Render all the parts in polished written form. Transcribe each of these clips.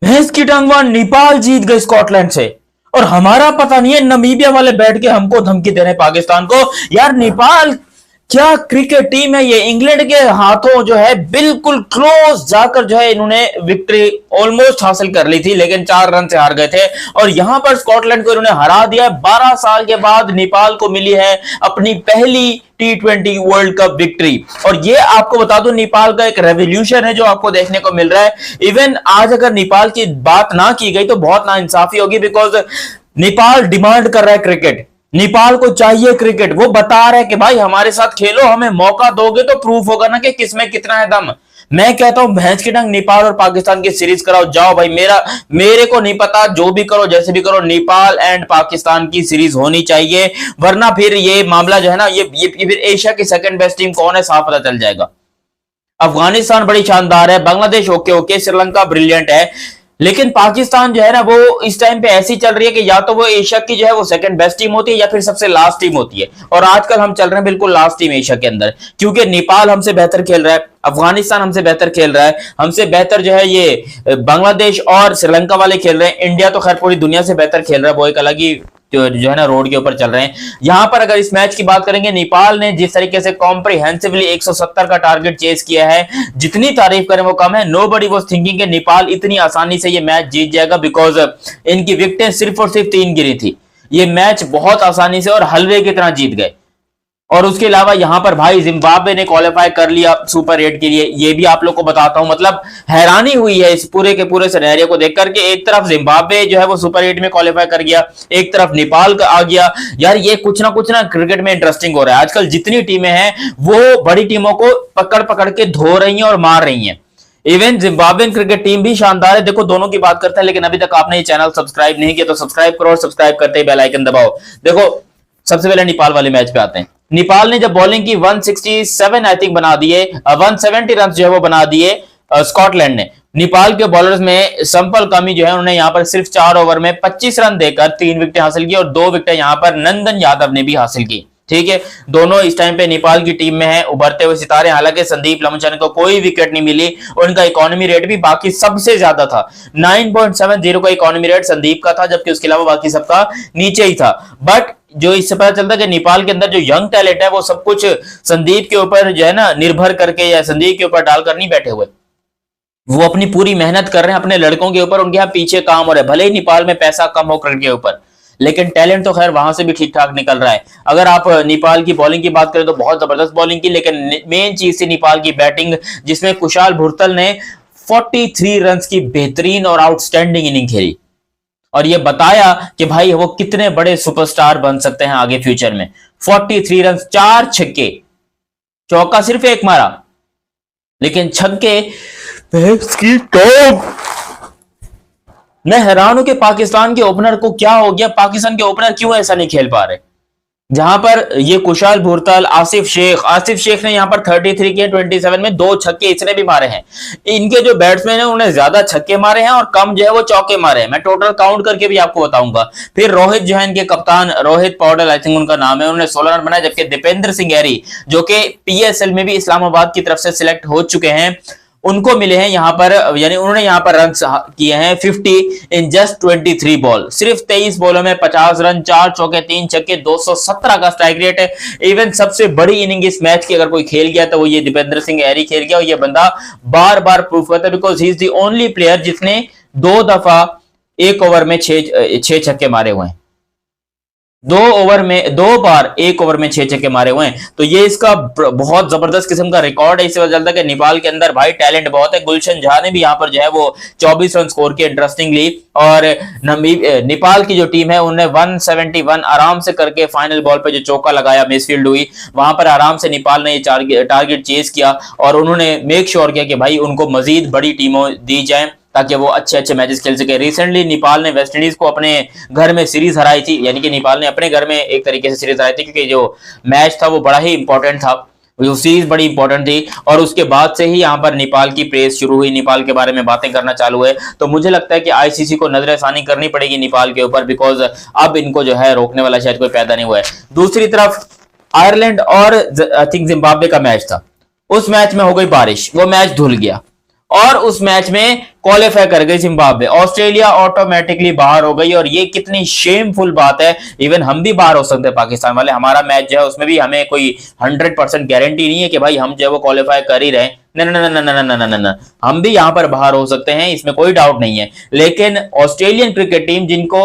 भैंस की टंगवा नेपाल जीत गई स्कॉटलैंड से। और हमारा पता नहीं है, नमीबिया वाले बैठ के हमको धमकी दे रहे हैं पाकिस्तान को। यार नेपाल क्या क्रिकेट टीम है ये। इंग्लैंड के हाथों जो है बिल्कुल क्लोज जाकर जो है इन्होंने विक्ट्री ऑलमोस्ट हासिल कर ली थी, लेकिन 4 रन से हार गए थे। और यहां पर स्कॉटलैंड को इन्होंने हरा दिया। 12 साल के बाद नेपाल को मिली है अपनी पहली T20 वर्ल्ड कप विक्ट्री। और ये आपको बता दूं, नेपाल का एक रेवोल्यूशन है जो आपको देखने को मिल रहा है। इवन आज अगर नेपाल की बात ना की गई तो बहुत नाइंसाफी होगी, बिकॉज नेपाल डिमांड कर रहा है क्रिकेट। नेपाल को चाहिए क्रिकेट। वो बता रहे हैं कि भाई हमारे साथ खेलो, हमें मौका दोगे तो प्रूफ होगा ना कि किसमें कितना है दम। मैं कहता हूं भैंस की टंग नेपाल और पाकिस्तान की सीरीज कराओ, जाओ भाई। मेरे को नहीं पता, जो भी करो जैसे भी करो, नेपाल एंड पाकिस्तान की सीरीज होनी चाहिए। वरना फिर ये मामला जो है ना, ये फिर एशिया की सेकंड बेस्ट टीम कौन है साफ पता चल जाएगा। अफगानिस्तान बड़ी शानदार है, Bangladesh okay okay, Sri Lanka brilliant है, लेकिन पाकिस्तान जो है ना वो इस टाइम पे ऐसी चल रही है कि या तो वो एशिया की जो है वो सेकंड बेस्ट टीम होती है या फिर सबसे लास्ट टीम होती है। और आजकल हम चल रहे हैं बिल्कुल लास्ट टीम एशिया के अंदर, क्योंकि नेपाल हमसे बेहतर खेल रहा है, अफगानिस्तान हमसे बेहतर खेल रहा है, हमसे बेहतर जो है ये बांग्लादेश और श्रीलंका वाले खेल रहे हैं। इंडिया तो खैर पूरी दुनिया से बेहतर खेल रहा है, वो एक अलग ही जो है ना रोड के ऊपर चल रहे हैं। यहां पर अगर इस मैच की बात करेंगे, नेपाल ने जिस तरीके से कॉम्प्रिहेंसिवली 170 का टारगेट चेस किया है, जितनी तारीफ करें वो कम है। नोबडी वाज थिंकिंग कि नेपाल इतनी आसानी से ये मैच जीत जाएगा, बिकॉज इनकी विकेटें सिर्फ और सिर्फ 3 गिरी थी। ये मैच बहुत आसानी से और हलवे की तरह जीत गए। और उसके अलावा यहां पर भाई जिम्बाब्वे ने क्वालिफाई कर लिया सुपर 8 के लिए। ये भी आप लोग को बताता हूं, मतलब हैरानी हुई है इस पूरे के पूरे सिनेरियो को देखकर के एक तरफ जिम्बाब्वे जो है वो सुपर 8 में क्वालिफाई कर गया, एक तरफ नेपाल का आ गया। यार ये कुछ ना क्रिकेट में इंटरेस्टिंग हो रहा है। आजकल जितनी टीमें हैं वो बड़ी टीमों को पकड़ पकड़ के धो रही हैं और मार रही हैं। इवन जिम्बाब्वेन क्रिकेट टीम भी शानदार है। देखो दोनों की बात करते हैं, लेकिन अभी तक आपने ये चैनल सब्सक्राइब नहीं किया तो सब्सक्राइब करो, और सब्सक्राइब करते ही बेल आइकन दबाओ। देखो सबसे पहले नेपाल वाले मैच पे आते हैं। नेपाल ने जब बॉलिंग की 167 आई थिंक बना दिए, 170 रन जो है वो बना दिए स्कॉटलैंड ने। नेपाल के बॉलर्स में संपल कमी जो है उन्होंने यहां पर सिर्फ 4 ओवर में 25 रन देकर 3 विकेटें हासिल की, और 2 विकेटें यहां पर नंदन यादव ने भी हासिल की। ठीक है, दोनों इस टाइम पे नेपाल की टीम में है, उभरते हुए सितारे। हालांकि संदीप लमचन को कोई विकेट नहीं मिली, उनका इकोनॉमी रेट भी बाकी सबसे ज्यादा था। 9.70 का इकोनॉमी रेट संदीप का था, जबकि उसके अलावा बाकी सबका नीचे ही था। बट जो इससे पता चलता है कि नेपाल के अंदर जो यंग टैलेंट है वो सब कुछ संदीप के ऊपर जो है ना निर्भर करके या संदीप के ऊपर डालकर नहीं बैठे हुए, वो अपनी पूरी मेहनत कर रहे हैं अपने लड़कों के ऊपर। उनके यहाँ पीछे काम हो रहा है, भले ही नेपाल में पैसा कम हो क्रिकेट के ऊपर, लेकिन टैलेंट तो खैर वहां से भी ठीक ठाक निकल रहा है। अगर आप नेपाल की बॉलिंग की बात करें तो बहुत जबरदस्त बॉलिंग की, लेकिन मेन चीज थी नेपाल की बैटिंग, जिसमें कुशाल भुरतल ने 43 रन की बेहतरीन और आउटस्टैंडिंग इनिंग खेली, और ये बताया कि भाई वो कितने बड़े सुपरस्टार बन सकते हैं आगे फ्यूचर में। 43 रन, 4 छक्के, चौका सिर्फ 1 मारा, लेकिन छक्के की टॉप। मैं हैरान हूं कि पाकिस्तान के ओपनर को क्या हो गया, पाकिस्तान के ओपनर क्यों ऐसा नहीं खेल पा रहे। जहां पर ये कुशाल भुरतल, आसिफ शेख ने यहां पर 33 के 27 में 2 छक्के इसने भी मारे हैं। इनके जो बैट्समैन हैं उन्होंने ज्यादा छक्के मारे हैं और कम जो है वो चौके मारे हैं। मैं टोटल काउंट करके भी आपको बताऊंगा। फिर रोहित जो है इनके कप्तान, रोहित पौडल आई थिंक उनका नाम है, उन्होंने 16 रन बनाए, जबकि दीपेंद्र सिंह ऐरी जो कि PSL में भी इस्लामाबाद की तरफ से सिलेक्ट हो चुके हैं, उनको मिले हैं यहां पर, यानी उन्होंने यहां पर रन किए हैं 50 इन जस्ट 23 बॉल। सिर्फ 23 बॉलों में 50 रन, 4 चौके, 3 छक्के, 217 का स्ट्राइक रेट है। इवन सबसे बड़ी इनिंग इस मैच की अगर कोई खेल गया तो वो ये दीपेंद्र सिंह ऐरी खेल गया, और ये बंदा बार बार प्रूफ करता है, because he is the only player जिसने 2 दफा 1 ओवर में 6 छक्के मारे हुए हैं। 2 बार 1 ओवर में 6 छक्के मारे हुए हैं। तो ये इसका बहुत जबरदस्त किस्म का रिकॉर्ड है। इससे पता चलता है कि नेपाल के अंदर भाई टैलेंट बहुत है। गुलशन झा ने भी यहाँ पर जो है वो 24 रन स्कोर किए इंटरेस्टिंगली, और नेपाल की जो टीम है उन्हें 171 आराम से करके फाइनल बॉल पे जो चौका लगाया, मिसफील्ड हुई, वहां पर आराम से नेपाल ने ये टारगेट चेस किया, और उन्होंने मेक श्योर किया कि भाई उनको मजीद बड़ी टीमों दी जाए ताकि वो अच्छे अच्छे मैचेस खेल सके। रिसेंटली नेपाल ने वेस्ट इंडीज को अपने घर में सीरीज हराई थी, यानी कि नेपाल ने अपने घर में एक तरीके से सीरीज हराई थी, क्योंकि जो मैच था वो बड़ा ही इंपॉर्टेंट था, वो सीरीज बड़ी इंपॉर्टेंट थी। और उसके बाद से ही यहाँ पर नेपाल की प्रेस शुरू हुई, नेपाल के बारे में बातें करना चालू हुए। तो मुझे लगता है कि ICC को नजरसानी करनी पड़ेगी नेपाल के ऊपर, बिकॉज अब इनको जो है रोकने वाला शायद कोई पैदा नहीं हुआ है। दूसरी तरफ आयरलैंड और आई थिंक जिम्बाब्वे का मैच था, उस मैच में हो गई बारिश, वो मैच धुल गया, और उस मैच में क्वालिफाई कर गई जिम्बाब्वे। ऑस्ट्रेलिया ऑटोमेटिकली बाहर हो गई और ये कितनी शेमफुल बात है। इवन हम भी बाहर हो सकते हैं पाकिस्तान वाले, हमारा मैच जो है उसमें भी हमें कोई 100% गारंटी नहीं है कि भाई हम जो है वो क्वालिफाई कर ही रहे। ना ना ना ना ना ना ना ना, हम भी यहां पर बाहर हो सकते हैं, इसमें कोई डाउट नहीं है। लेकिन ऑस्ट्रेलियन क्रिकेट टीम, जिनको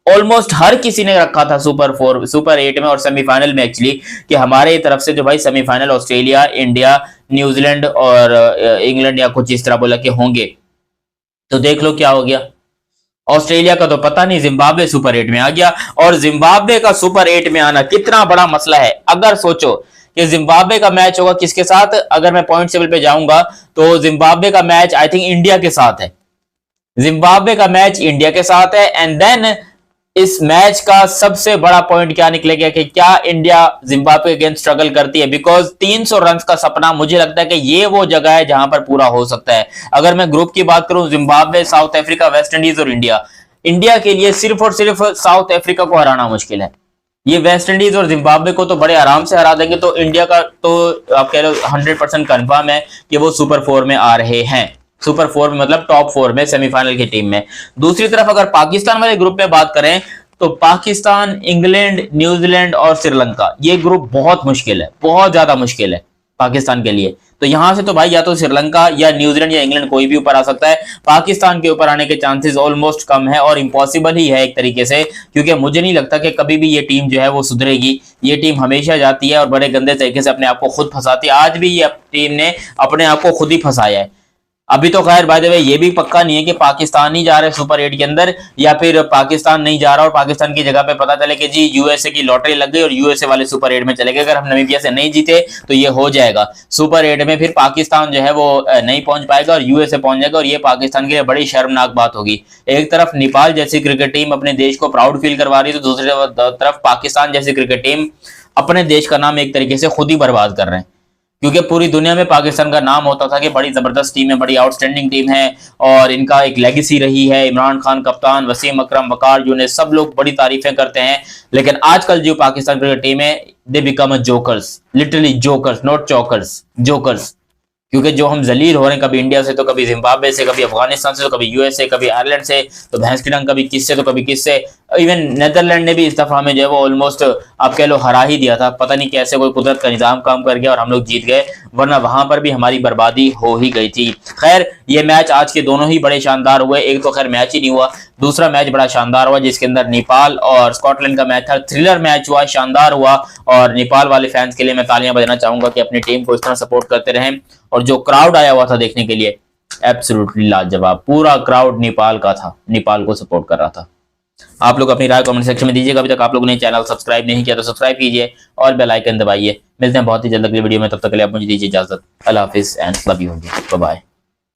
ऑलमोस्ट हर किसी ने रखा था सुपर 8 में और सेमीफाइनल में एक्चुअली, कि हमारे तरफ से जो भाई सेमीफाइनल ऑस्ट्रेलिया, इंडिया, न्यूजीलैंड और इंग्लैंड या कुछ इस तरह बोला कि होंगे, तो देख लो क्या हो गया। ऑस्ट्रेलिया का तो पता नहीं, जिम्बाब्वे सुपर 8 में आ गया। और जिम्बाब्वे का सुपर 8 में आना कितना बड़ा मसला है। अगर सोचो कि जिम्बाब्वे का मैच होगा किसके साथ, अगर मैं पॉइंट टेबल पे जाऊंगा तो जिम्बाब्वे का मैच आई थिंक इंडिया के साथ है। जिम्बाब्वे का मैच इंडिया के साथ है एंड देन इस मैच का सबसे बड़ा पॉइंट क्या निकलेगा कि क्या इंडिया जिम्बाब्वे के अगेंस्ट स्ट्रगल करती है। बिकॉज 300 रन का सपना, मुझे लगता है कि ये वो जगह है जहां पर पूरा हो सकता है। अगर मैं ग्रुप की बात करूं, Zimbabwe, south Africa, West Indies और इंडिया, इंडिया के लिए सिर्फ और सिर्फ साउथ अफ्रीका को हराना मुश्किल है। ये वेस्ट इंडीज और जिम्बाब्वे को तो बड़े आराम से हरा देंगे, तो इंडिया का तो आप कह लो 100% कंफर्म है कि वो सुपर 4 में आ रहे हैं। सुपर 4 में मतलब टॉप 4 में, सेमीफाइनल की टीम में। दूसरी तरफ अगर पाकिस्तान वाले ग्रुप में बात करें तो पाकिस्तान, इंग्लैंड, न्यूजीलैंड और श्रीलंका, ये ग्रुप बहुत मुश्किल है, बहुत ज्यादा मुश्किल है पाकिस्तान के लिए। तो यहां से तो भाई या तो श्रीलंका या न्यूजीलैंड या इंग्लैंड कोई भी ऊपर आ सकता है। पाकिस्तान के ऊपर आने के चांसेस ऑलमोस्ट कम है और इम्पॉसिबल ही है एक तरीके से, क्योंकि मुझे नहीं लगता कि कभी भी ये टीम जो है वो सुधरेगी। ये टीम हमेशा जाती है और बड़े गंदे तरीके से अपने आप को खुद फंसाती है। आज भी ये टीम ने अपने आप को खुद ही फंसाया है। अभी तो खैर बाय द वे ये भी पक्का नहीं है कि पाकिस्तान ही जा रहे सुपर 8 के अंदर, या फिर पाकिस्तान नहीं जा रहा और पाकिस्तान की जगह पे पता चले कि जी यूएसए की लॉटरी लग गई और यूएसए वाले सुपर 8 में चले गए। अगर हम नामीबिया से नहीं जीते तो ये हो जाएगा सुपर 8 में, फिर पाकिस्तान जो है वो नहीं पहुंच पाएगा और यूएसए पहुंच जाएगा और ये पाकिस्तान के लिए बड़ी शर्मनाक बात होगी। एक तरफ नेपाल जैसी क्रिकेट टीम अपने देश को प्राउड फील करवा रही है, तो दूसरी तरफ पाकिस्तान जैसी क्रिकेट टीम अपने देश का नाम एक तरीके से खुद ही बर्बाद कर रहे हैं। क्योंकि पूरी दुनिया में पाकिस्तान का नाम होता था कि बड़ी जबरदस्त टीम है, बड़ी आउटस्टैंडिंग टीम है और इनका एक लेगेसी रही है। इमरान खान कप्तान, वसीम अकरम, वकार यूनिस, सब लोग बड़ी तारीफें करते हैं। लेकिन आजकल जो पाकिस्तान क्रिकेट टीम है, they become a jokers, literally jokers, not chokers, jokers. क्योंकि जो हम जलील हो रहे हैं, कभी इंडिया से तो कभी जिम्बाब्वे से, कभी अफगानिस्तान से तो कभी यूएसए, कभी आयरलैंड से, तो भैंस की डंग कभी किससे तो कभी किससे। इवन नेदरलैंड ने भी इस दफा हमें जो है वो ऑलमोस्ट आप कह लो हरा ही दिया था। पता नहीं कैसे कोई कुदरत का निजाम काम कर गया और हम लोग जीत गए, वरना वहां पर भी हमारी बर्बादी हो ही गई थी। खैर ये मैच आज के दोनों ही बड़े शानदार हुए। एक तो खैर मैच ही नहीं हुआ, दूसरा मैच बड़ा शानदार हुआ जिसके अंदर नेपाल और स्कॉटलैंड का मैच था। थ्रिलर मैच हुआ, शानदार हुआ। और नेपाल वाले फैंस के लिए मैं तालियां बजाना चाहूंगा कि अपनी टीम को इस तरह सपोर्ट करते रहें। और जो क्राउड आया हुआ था देखने के लिए, एब्सोल्युटली लाजवाब, पूरा क्राउड नेपाल का था, नेपाल को सपोर्ट कर रहा था। आप लोग अपनी राय कमेंट सेक्शन में दीजिएगा। अभी तक आप लोगों ने चैनल सब्सक्राइब नहीं किया तो सब्सक्राइब कीजिए और बेल आइकन दबाइए। मिलते हैं बहुत ही जल्द अगली वीडियो में, तब तक के लिए आप मुझे दीजिए इजाजत। अल्लाह हाफिज and love you, bye bye.